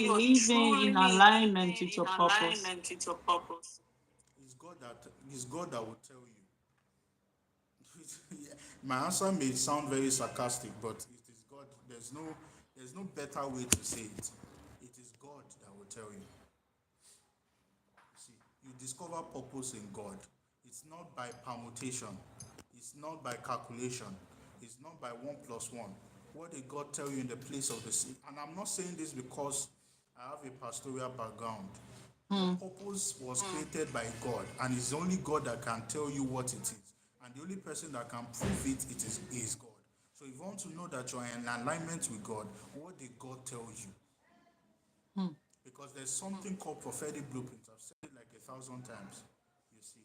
living in alignment with your purpose? It's God that will tell you. My answer may sound very sarcastic, but it is God. There's no better way to say it. It is God that will tell you. See, you discover purpose in God. It's not by permutation. It's not by calculation. It's not by 1 plus 1. What did God tell you in the place of the sea? And I'm not saying this because I have a pastoral background. Your purpose was created by God, and it's only God that can tell you what it is. And the only person that can prove it is God. So if you want to know that you are in alignment with God, what did God tell you? Because there's something called prophetic blueprints. I've said it like 1,000 times. You see,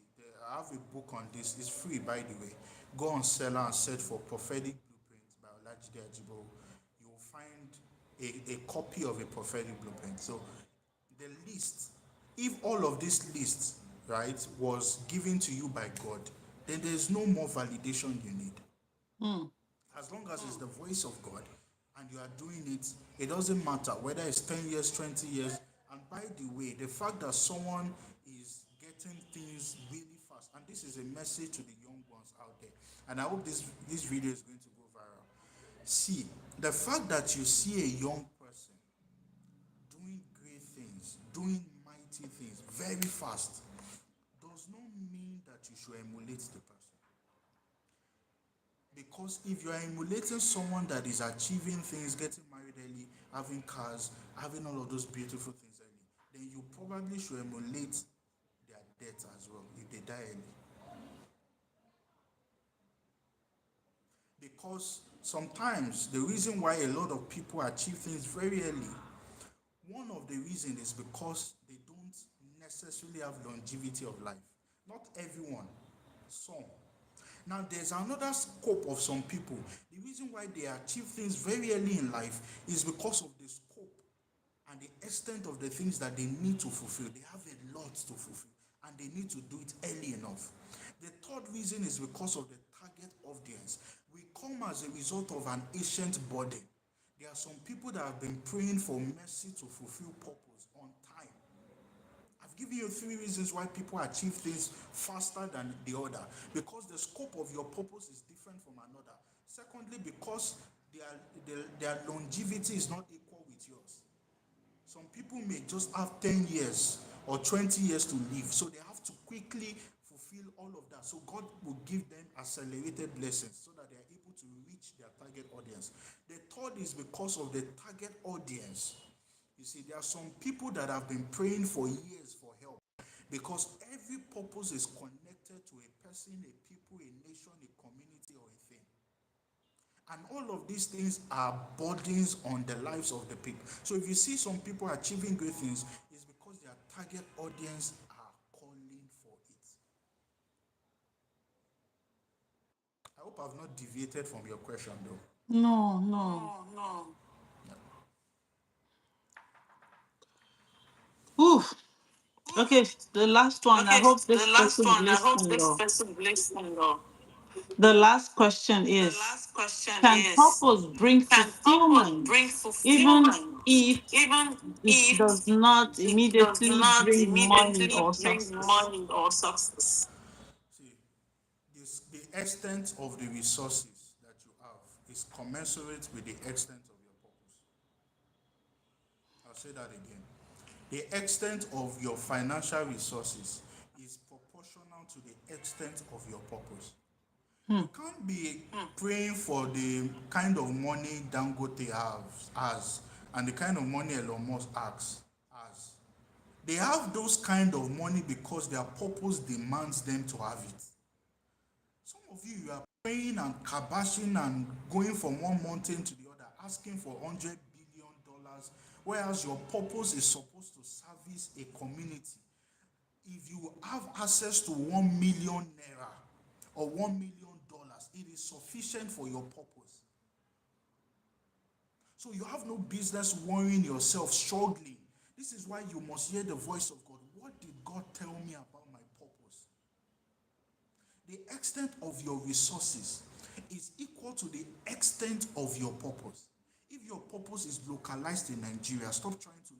I have a book on this. It's free, by the way. Go on Seller and search for prophetic blueprints by Olajide Ajibowo. You will find a copy of a prophetic blueprint. So the list, if all of this list, right, was given to you by God, then there's no more validation you need. As long as it's the voice of God and you are doing it, it doesn't matter whether it's 10 years, 20 years. And by the way, the fact that someone is getting things really fast, and this is a message to the young ones out there, and I hope this video is going to go viral. See, the fact that you see a young person doing great things, doing mighty things very fast, does not mean that you should emulate the person. Because if you are emulating someone that is achieving things, getting married early, having cars, having all of those beautiful things early, then you probably should emulate their death as well if they die early. Because sometimes the reason why a lot of people achieve things very early, one of the reasons is because they don't necessarily have longevity of life. Not everyone, some. Now, there's another scope of some people. The reason why they achieve things very early in life is because of the scope and the extent of the things that they need to fulfill. They have a lot to fulfill and they need to do it early enough. The third reason is because of the target audience. We come as a result of an ancient body. There are some people that have been praying for mercy to fulfill purpose on time. I've given you 3 reasons why people achieve things faster than the other. Because the scope of your purpose is different from another. Secondly, because their longevity is not equal with yours. Some people may just have 10 years or 20 years to live, so they have to quickly fulfill all of that. So God will give them accelerated blessings so that they are able to reach their target audience. The third is because of the target audience. You see, there are some people that have been praying for years for help because every purpose is connected to a person, a people, a nation, a community, or a thing. And all of these things are burdens on the lives of the people. So if you see some people achieving great things, it's because their target audience are calling for it. I hope I've not deviated from your question though. No, no. Ooh. Okay, the last one. I hope this person is listening though. The last question is: can purpose bring fulfillment even if it does not immediately bring money or success? See, the extent of the resources that you have is commensurate with the extent of your purpose. I'll say that again. The extent of your financial resources is proportional to the extent of your purpose. You can't be praying for the kind of money Dangote has and the kind of money Elon Musk has. They have those kind of money because their purpose demands them to have it. Some of you are praying and kabashing and going from one mountain to the other, asking for $100 billion, whereas your purpose is supposed to service a community. If you have access to 1 million naira or $1 million, it is sufficient for your purpose. So you have no business worrying yourself, struggling. This is why you must hear the voice of God. What did God tell me about my purpose? The extent of your resources is equal to the extent of your purpose. If your purpose is localized in Nigeria, stop trying to